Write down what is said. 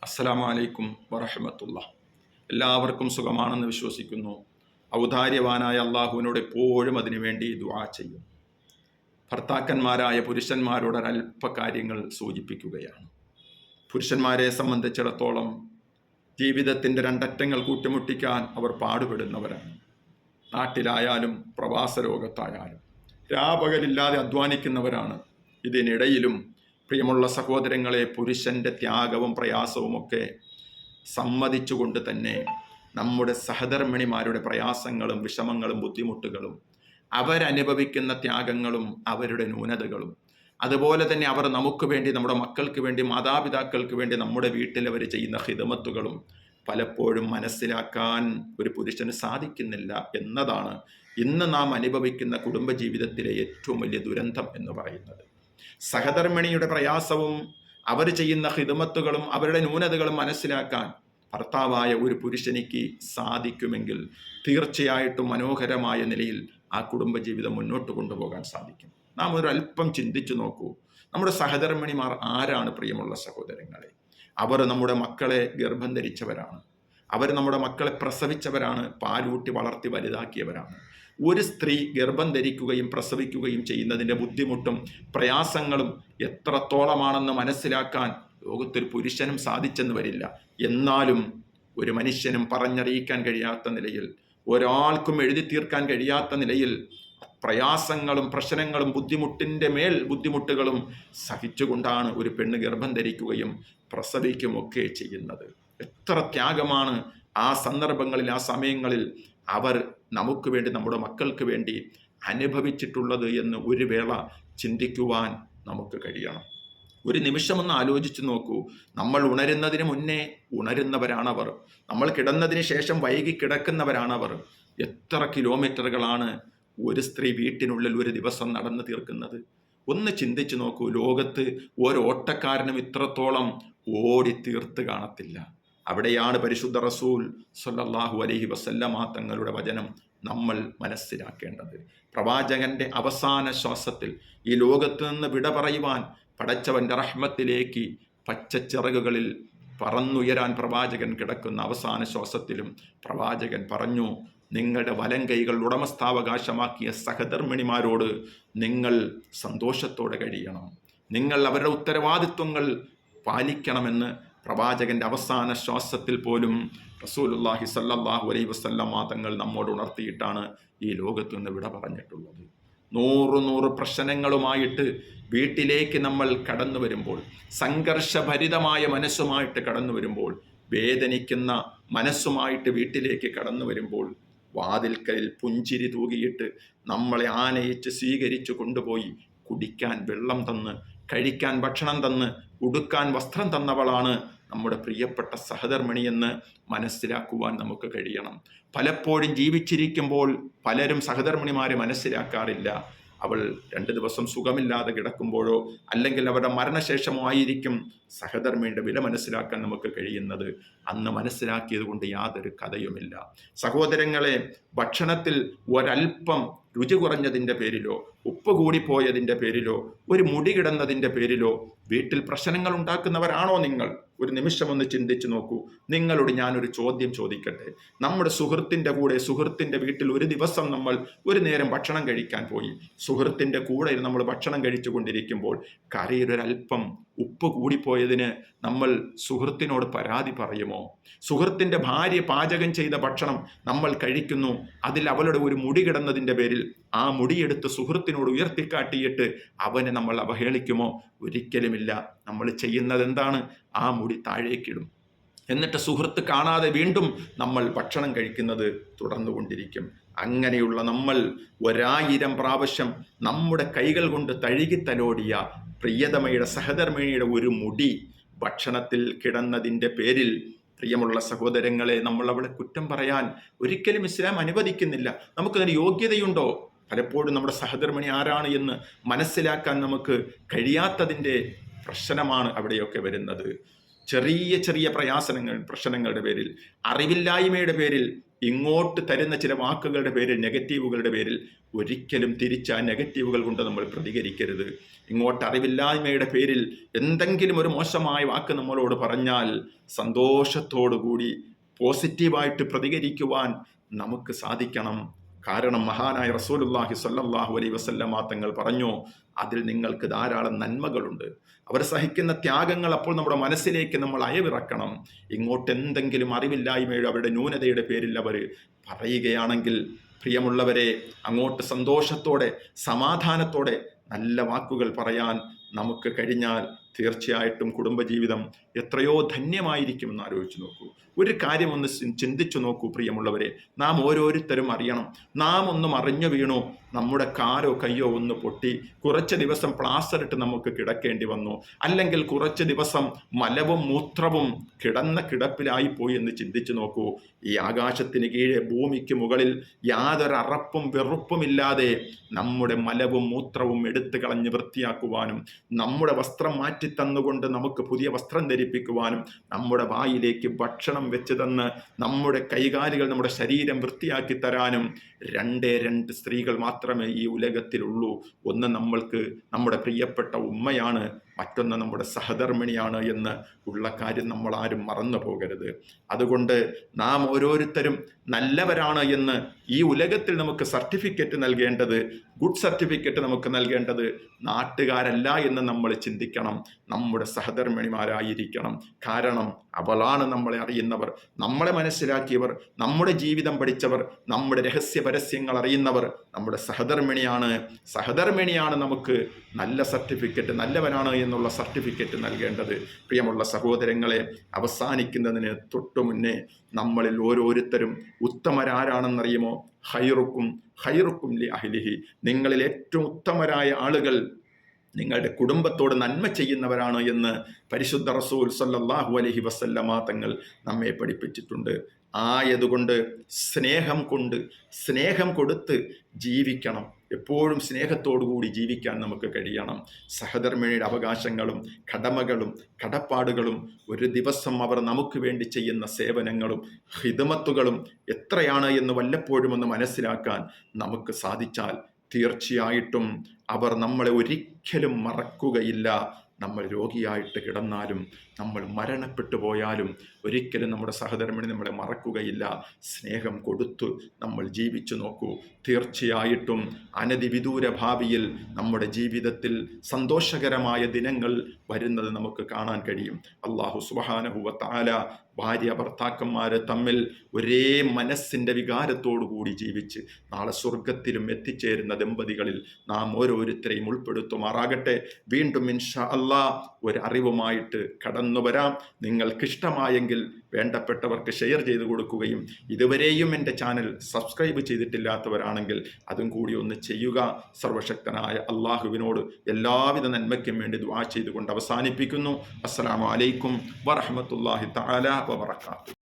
അസ്സലാമു അലൈക്കും വറഹ്മത്തുള്ളാഹി. എല്ലാവർക്കും സുഖമാണെന്ന് വിശ്വസിക്കുന്നു. ഔദാര്യവാനായ അള്ളാഹുവിനോട് എപ്പോഴും അതിനുവേണ്ടി ദുആ ചെയ്യും. ഭർത്താക്കന്മാരായ പുരുഷന്മാരോട് ഒരല്പ കാര്യങ്ങൾ സൂചിപ്പിക്കുകയാണ്. പുരുഷന്മാരെ സംബന്ധിച്ചിടത്തോളം ജീവിതത്തിൻ്റെ രണ്ടറ്റങ്ങൾ കൂട്ടിമുട്ടിക്കാൻ അവർ പാടുപെടുന്നവരാണ്. നാട്ടിലായാലും പ്രവാസ ലോകത്തായാലും രാപകലില്ലാതെ അധ്വാനിക്കുന്നവരാണ്. ഇതിനിടയിലും പ്രിയമുള്ള സഹോദരങ്ങളെ, പുരുഷൻ്റെ ത്യാഗവും പ്രയാസവുമൊക്കെ സമ്മതിച്ചുകൊണ്ട് തന്നെ നമ്മുടെ സഹധർമ്മിണിമാരുടെ പ്രയാസങ്ങളും വിഷമങ്ങളും ബുദ്ധിമുട്ടുകളും അവരനുഭവിക്കുന്ന ത്യാഗങ്ങളും അവരുടെ ന്യൂനതകളും, അതുപോലെ തന്നെ അവർ നമുക്ക് വേണ്ടി, നമ്മുടെ മക്കൾക്ക് വേണ്ടി, മാതാപിതാക്കൾക്ക് വേണ്ടി നമ്മുടെ വീട്ടിൽ അവർ ചെയ്യുന്ന ഖിദ്മത്തുകളും പലപ്പോഴും മനസ്സിലാക്കാൻ ഒരു പുരുഷന് സാധിക്കുന്നില്ല എന്നതാണ് ഇന്ന് നാം അനുഭവിക്കുന്ന കുടുംബജീവിതത്തിലെ ഏറ്റവും വലിയ ദുരന്തം എന്ന് പറയുന്നത്. സഹധർമ്മിണിയുടെ പ്രയാസവും അവർ ചെയ്യുന്ന ഖിദ്മത്തുകളും അവരുടെ ന്യൂനതകളും മനസ്സിലാക്കാൻ ഭർത്താവായ ഒരു പുരുഷനിക്ക് സാധിക്കുമെങ്കിൽ തീർച്ചയായിട്ടും മനോഹരമായ നിലയിൽ ആ കുടുംബജീവിതം മുന്നോട്ട് കൊണ്ടുപോകാൻ സാധിക്കും. നാം ഒരല്പം ചിന്തിച്ചു നോക്കൂ, നമ്മുടെ സഹധർമ്മിണിമാർ ആരാണ്? പ്രിയമുള്ള സഹോദരങ്ങളെ, അവർ നമ്മുടെ മക്കളെ ഗർഭം ധരിച്ചവരാണ്, അവർ നമ്മുടെ മക്കളെ പ്രസവിച്ചവരാണ്, പാലൂട്ടി വളർത്തി വലുതാക്കിയവരാണ്. ഒരു സ്ത്രീ ഗർഭം ധരിക്കുകയും പ്രസവിക്കുകയും ചെയ്യുന്നതിൻ്റെ ബുദ്ധിമുട്ടും പ്രയാസങ്ങളും എത്രത്തോളമാണെന്ന് മനസ്സിലാക്കാൻ ലോകത്തൊരു പുരുഷനും സാധിച്ചെന്ന് വരില്ല. എന്നാലും ഒരു മനുഷ്യനും പറഞ്ഞറിയിക്കാൻ കഴിയാത്ത നിലയിൽ, ഒരാൾക്കും എഴുതി തീർക്കാൻ കഴിയാത്ത നിലയിൽ പ്രയാസങ്ങളും പ്രശ്നങ്ങളും ബുദ്ധിമുട്ടിൻ്റെ മേൽ ബുദ്ധിമുട്ടുകളും സഹിച്ചുകൊണ്ടാണ് ഒരു പെണ്ണ് ഗർഭം ധരിക്കുകയും പ്രസവിക്കുമൊക്കെ ചെയ്യുന്നത്. എത്ര ത്യാഗമാണ് ആ സന്ദർഭങ്ങളിൽ, ആ സമയങ്ങളിൽ അവർ നമുക്ക് വേണ്ടി, നമ്മുടെ മക്കൾക്ക് വേണ്ടി അനുഭവിച്ചിട്ടുള്ളത് എന്ന് ഒരു വേള ചിന്തിക്കുവാൻ നമുക്ക് കഴിയണം. ഒരു നിമിഷമൊന്ന് ആലോചിച്ച് നോക്കൂ. നമ്മൾ ഉണരുന്നതിന് മുന്നേ ഉണരുന്നവരാണവർ, നമ്മൾ കിടന്നതിന് ശേഷം വൈകി കിടക്കുന്നവരാണവർ. എത്ര കിലോമീറ്ററുകളാണ് ഒരു സ്ത്രീ വീട്ടിനുള്ളിൽ ഒരു ദിവസം നടന്നു തീർക്കുന്നത്? ഒന്ന് ചിന്തിച്ചു നോക്കൂ. ലോകത്ത് ഓരോട്ടക്കാരനും ഇത്രത്തോളം ഓടി തീർത്ത് കാണത്തില്ല. അവിടെയാണ് പരിശുദ്ധ റസൂൽ സ്വല്ലല്ലാഹു അലൈഹി വസല്ലമ തങ്ങളുടെ വചനം നമ്മൾ മനസ്സിലാക്കേണ്ടത്. പ്രവാചകന്റെ അവസാന ശ്വാസത്തിൽ ഈ ലോകത്ത് നിന്ന് വിട പറയുവാൻ പടച്ചവന്റെ റഹ്മത്തിലേക്ക് പച്ചച്ചിറകുകളിൽ പറന്നുയരാൻ പ്രവാചകൻ കിടക്കുന്ന അവസാന ശ്വാസത്തിലും പ്രവാചകൻ പറഞ്ഞു, നിങ്ങളുടെ വലം കൈകൾ ഉടമസ്ഥാവകാശമാക്കിയ സഹധർമ്മിണിമാരോട് നിങ്ങൾ സന്തോഷത്തോടെ കഴിയണം, നിങ്ങൾ അവരുടെ ഉത്തരവാദിത്വങ്ങൾ പാലിക്കണമെന്ന് പ്രവാചകന്റെ അവസാന ശ്വാസത്തിൽ പോലും റസൂലുള്ളാഹി സ്വല്ലല്ലാഹു അലൈഹി വസല്ലമ തങ്ങൾ നമ്മോട് ഉണർത്തിയിട്ടാണ് ഈ ലോകത്തു നിന്ന് വിട പറഞ്ഞിട്ടുള്ളത്. നൂറ് പ്രശ്നങ്ങളുമായിട്ട് വീട്ടിലേക്ക് നമ്മൾ കടന്നു വരുമ്പോൾ, സംഘർഷഭരിതമായ മനസ്സുമായിട്ട് കടന്നു വരുമ്പോൾ, വേദനിക്കുന്ന മനസ്സുമായിട്ട് വീട്ടിലേക്ക് കടന്നു വരുമ്പോൾ, വാതിൽക്കലിൽ പുഞ്ചിരി തൂകിയിട്ട് നമ്മളെ ആനയിച്ച് സ്വീകരിച്ചു കൊണ്ടുപോയി കുടിക്കാൻ വെള്ളം തന്ന്, കഴിക്കാൻ ഭക്ഷണം തന്ന്, ഉടുക്കാൻ വസ്ത്രം തന്നവളാണ് നമ്മുടെ പ്രിയപ്പെട്ട സഹധർമ്മിണിയെന്ന് മനസ്സിലാക്കുവാൻ നമുക്ക് കഴിയണം. പലപ്പോഴും ജീവിച്ചിരിക്കുമ്പോൾ പലരും സഹധർമ്മിണിമാരെ മനസ്സിലാക്കാറില്ല. അവൾ 2 ദിവസം സുഖമില്ലാതെ കിടക്കുമ്പോഴോ അല്ലെങ്കിൽ അവരുടെ മരണശേഷമോ ആയിരിക്കും സഹധർമ്മിണിയുടെ വില മനസ്സിലാക്കാൻ നമുക്ക് കഴിയുന്നത്. അന്ന് മനസ്സിലാക്കിയത് കൊണ്ട് യാതൊരു കഥയുമില്ല. സഹോദരങ്ങളെ, ഭക്ഷണത്തിൽ ഒരല്പം രുചി കുറഞ്ഞതിൻ്റെ പേരിലോ, ഉപ്പ് കൂടിപ്പോയതിൻ്റെ പേരിലോ, ഒരു മുടി കിടന്നതിൻ്റെ പേരിലോ വീട്ടിൽ പ്രശ്നങ്ങൾ ഉണ്ടാക്കുന്നവരാണോ നിങ്ങൾ? ഒരു നിമിഷം ഒന്ന് ചിന്തിച്ചു നോക്കൂ. നിങ്ങളോട് ഞാനൊരു ചോദ്യം ചോദിക്കട്ടെ. നമ്മുടെ സുഹൃത്തിൻ്റെ വീട്ടിൽ ഒരു ദിവസം നമ്മൾ ഒരു നേരം ഭക്ഷണം കഴിക്കാൻ പോയി. സുഹൃത്തിൻ്റെ കൂടെ നമ്മൾ ഭക്ഷണം കഴിച്ചു കൊണ്ടിരിക്കുമ്പോൾ കറിയിലൊരല്പം ഉപ്പ് കൂടിപ്പോയതിന് നമ്മൾ സുഹൃത്തിനോട് പരാതി പറയുമോ? സുഹൃത്തിൻ്റെ ഭാര്യ പാചകം ചെയ്ത ഭക്ഷണം നമ്മൾ കഴിക്കുന്നു, അതിൽ അവളുടെ ഒരു മുടി കിടന്നതിൻ്റെ പേരിൽ ആ മുടിയെടുത്ത് സുഹൃത്തിനോട് ഉയർത്തിക്കാട്ടിയിട്ട് അവനെ നമ്മൾ അവഹേളിക്കുമോ? ഒരിക്കലുമില്ല. നമ്മൾ ചെയ്യുന്നത് എന്താണ്? ആ മുടി താഴേക്കിടും. എന്നിട്ട് സുഹൃത്ത് കാണാതെ വീണ്ടും നമ്മൾ ഭക്ഷണം കഴിക്കുന്നത് തുടർന്നുകൊണ്ടിരിക്കും. അങ്ങനെയുള്ള നമ്മൾ 1000 പ്രാവശ്യം നമ്മുടെ കൈകൾ കൊണ്ട് തഴുകി തലോടിയ പ്രിയതമയുടെ സഹധർമ്മിണിയുടെ ഒരു മുടി ഭക്ഷണത്തിൽ കിടന്നതിൻ്റെ പേരിൽ, പ്രിയമുള്ള സഹോദരങ്ങളെ, നമ്മൾ അവളെ കുറ്റം പറയാൻ ഒരിക്കലും ഇസ്ലാം അനുവദിക്കുന്നില്ല. നമുക്കതിന് യോഗ്യതയുണ്ടോ? പലപ്പോഴും നമ്മുടെ സഹധർമ്മിണി ആരാണ് എന്ന് മനസ്സിലാക്കാൻ നമുക്ക് കഴിയാത്തതിൻ്റെ പ്രശ്നമാണ് അവിടെയൊക്കെ വരുന്നത്. ചെറിയ പ്രശ്നങ്ങളുടെ പേരിൽ, അറിവില്ലായ്മയുടെ പേരിൽ ഇങ്ങോട്ട് തരുന്ന ചില വാക്കുകളുടെ പേരിൽ, നെഗറ്റീവുകളുടെ പേരിൽ ഒരിക്കലും തിരിച്ച് ആ നെഗറ്റീവുകൾ കൊണ്ട് നമ്മൾ പ്രതികരിക്കരുത്. ഇങ്ങോട്ട് അറിവില്ലായ്മയുടെ പേരിൽ എന്തെങ്കിലും ഒരു മോശമായ വാക്ക് നമ്മളോട് പറഞ്ഞാൽ സന്തോഷത്തോടു കൂടി പോസിറ്റീവായിട്ട് പ്രതികരിക്കുവാൻ നമുക്ക് സാധിക്കണം. കാരണം മഹാനായ റസൂലുള്ളാഹി സ്വല്ലല്ലാഹു അലൈഹി വസല്ലമ തങ്ങൾ പറഞ്ഞു, അതിൽ നിങ്ങൾക്ക് ധാരാളം നന്മകളുണ്ട്. അവർ സഹിക്കുന്ന ത്യാഗങ്ങൾ അപ്പോൾ നമ്മുടെ മനസ്സിലേക്ക് നമ്മൾ അയവിറക്കണം. ഇങ്ങോട്ട് എന്തെങ്കിലും അറിവില്ലായ്മയുടെ അവരുടെ ന്യൂനതയുടെ പേരിൽ അവർ പറയുകയാണെങ്കിൽ, പ്രിയമുള്ളവരെ, അങ്ങോട്ട് സന്തോഷത്തോടെ സമാധാനത്തോടെ നല്ല വാക്കുകൾ പറയാൻ നമുക്ക് കഴിഞ്ഞാൽ തീർച്ചയായിട്ടും കുടുംബജീവിതം എത്രയോ ധന്യമായിരിക്കുമെന്ന് ആലോചിച്ച് നോക്കൂ. ഒരു കാര്യം ഒന്ന് ചിന്തിച്ചു നോക്കൂ പ്രിയമുള്ളവരെ, നാം ഓരോരുത്തരും അറിയണം. നാം ഒന്നും അറിഞ്ഞു വീണു, നമ്മുടെ കാലോ കയ്യോ ഒന്ന് പൊട്ടി, കുറച്ച് ദിവസം പ്ലാസ്റ്റർ ഇട്ട് നമുക്ക് കിടക്കേണ്ടി വന്നു, അല്ലെങ്കിൽ കുറച്ച് ദിവസം മലവും മൂത്രവും കിടന്ന കിടപ്പിലായി പോയി എന്ന് ചിന്തിച്ചു നോക്കൂ. ഈ ആകാശത്തിന് കീഴെ ഭൂമിക്ക് മുകളിൽ യാതൊരു അറപ്പും വെറുപ്പുമില്ലാതെ നമ്മുടെ മലവും മൂത്രവും എടുത്തു കളഞ്ഞ് വൃത്തിയാക്കുവാനും, നമ്മുടെ വസ്ത്രം മാറ്റി തന്നുകൊണ്ട് നമുക്ക് പുതിയ വസ്ത്രം ധരിപ്പിക്കുവാനും, നമ്മുടെ വായിലേക്ക് ഭക്ഷണം വെച്ച് തന്ന് നമ്മുടെ കൈകാലുകൾ, നമ്മുടെ ശരീരം വൃത്തിയാക്കി തരാനും രണ്ടേ രണ്ട് സ്ത്രീകൾ മാത്രമേ ഈ ഉലകത്തിലുള്ളൂ. ഒന്ന് നമ്മൾക്ക് നമ്മുടെ പ്രിയപ്പെട്ട ഉമ്മയാണ്, മറ്റൊന്ന് നമ്മുടെ സഹധർമ്മിണിയാണ് എന്ന് ഉള്ള കാര്യം നമ്മൾ ആരും മറന്നു പോകരുത്. അതുകൊണ്ട് നാം ഓരോരുത്തരും നല്ലവരാണ് എന്ന് ഈ ഉലകത്തിൽ നമുക്ക് സർട്ടിഫിക്കറ്റ് നൽകേണ്ടത്, ഗുഡ് സർട്ടിഫിക്കറ്റ് നമുക്ക് നൽകേണ്ടത് നാട്ടുകാരല്ല എന്ന് നമ്മൾ ചിന്തിക്കണം, നമ്മുടെ സഹധർമ്മിണിമാരായിരിക്കണം. കാരണം അവളാണ് നമ്മളെ അറിയുന്നവർ, നമ്മളെ മനസ്സിലാക്കിയവർ, നമ്മുടെ ജീവിതം പഠിച്ചവർ, നമ്മുടെ രഹസ്യ പരസ്യങ്ങൾ അറിയുന്നവർ നമ്മുടെ സഹധർമ്മിണിയാണ്. സഹധർമ്മിണിയാണ് നമുക്ക് നല്ല സർട്ടിഫിക്കറ്റ്, നല്ലവനാണ് എന്നുള്ള സർട്ടിഫിക്കറ്റ് നൽകേണ്ടത്. പ്രിയമുള്ള സഹോദരങ്ങളെ, അവസാനിക്കുന്നതിന് തൊട്ടു മുന്നേ നമ്മളിൽ ഓരോരുത്തരും ഉത്തമരാരാണെന്നറിയുമോ? ഖൈറുക്കും ലി അഹ്ലിഹി. നിങ്ങളിൽ ഏറ്റവും ഉത്തമരായ ആളുകൾ നിങ്ങളുടെ കുടുംബത്തോട് നന്മ ചെയ്യുന്നവരാണ് എന്ന് പരിശുദ്ധ റസൂൽ സല്ലല്ലാഹു അലൈഹി വസല്ലമ തങ്ങൾ നമ്മെ പഠിപ്പിച്ചിട്ടുണ്ട്. ആയതുകൊണ്ട് സ്നേഹം കൊടുത്ത് ജീവിക്കണം. എപ്പോഴും സ്നേഹത്തോടുകൂടി ജീവിക്കാൻ നമുക്ക് കഴിയണം. സഹധർമ്മിണിയുടെ അവകാശങ്ങളും കടമകളും കടപ്പാടുകളും, ഒരു ദിവസം അവർ നമുക്ക് വേണ്ടി ചെയ്യുന്ന സേവനങ്ങളും ഖിദ്മത്തുകളും എത്രയാണ് എന്ന് വല്ലപ്പോഴും ഒന്ന് മനസ്സിലാക്കാൻ നമുക്ക് സാധിച്ചാൽ തീർച്ചയായിട്ടും അവർ നമ്മളെ ഒരിക്കലും മറക്കുകയില്ല. നമ്മൾ രോഗിയായിട്ട് കിടന്നാലും, നമ്മൾ മരണപ്പെട്ടു പോയാലും ഒരിക്കലും നമ്മുടെ സഹധർമ്മിണി നമ്മളെ മറക്കുകയില്ല. സ്നേഹം കൊടുത്തു നമ്മൾ ജീവിച്ചു നോക്കൂ. തീർച്ചയായിട്ടും അനധിവിദൂര ഭാവിയിൽ നമ്മുടെ ജീവിതത്തിൽ സന്തോഷകരമായ ദിനങ്ങൾ വരുന്നത് നമുക്ക് കാണാൻ കഴിയും. അല്ലാഹു സുബ്ഹാനഹു വ തആല ഭാര്യ ഭർത്താക്കന്മാർ തമ്മിൽ ഒരേ മനസ്സിൻ്റെ വികാരത്തോടു കൂടി ജീവിച്ച് നാളെ സ്വർഗത്തിലും എത്തിച്ചേരുന്ന ദമ്പതികളിൽ നാം ഓരോരുത്തരെയും ഉൾപ്പെടുത്തുമാറാകട്ടെ. വീണ്ടും ഇൻഷാ അല്ലാഹ് ഒരു അറിവുമായിട്ട് കടന്നു വരാം. നിങ്ങൾക്കിഷ്ടമായെങ്കിൽ വേണ്ടപ്പെട്ടവർക്ക് ഷെയർ ചെയ്ത് കൊടുക്കുകയും ഇതുവരെയും എൻ്റെ ചാനൽ സബ്സ്ക്രൈബ് ചെയ്തിട്ടില്ലാത്തവരാണെങ്കിൽ അതും കൂടി ഒന്ന് ചെയ്യുക. സർവശക്തനായ അള്ളാഹുവിനോട് എല്ലാവിധ നന്മയ്ക്കും വേണ്ടി ദുആ ചെയ്തുകൊണ്ട് അവസാനിപ്പിക്കുന്നു. അസ്സലാമു അലൈക്കും വറഹ്മത്തുള്ളാഹി തആല വബറകാതുഹു.